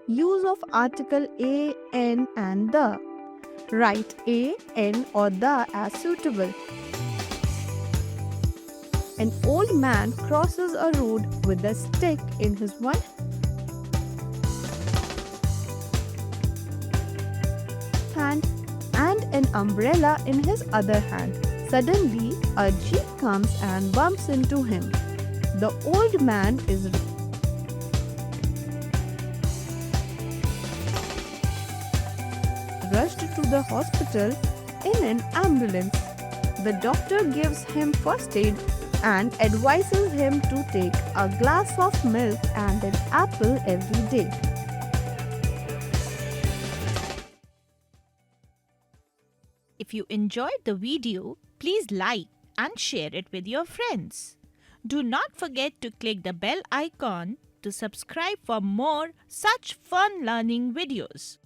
Use of article a, n and the. Write a, n or the as suitable. An old man crosses a road with a stick in his one hand and an umbrella in his other hand. Suddenly, a jeep comes and bumps into him. The old man is rushed to the hospital in an ambulance. The doctor gives him first aid and advises him to take a glass of milk and an apple every day. If you enjoyed the video, please like and share it with your friends. Do not forget to click the bell icon to subscribe for more such fun learning videos.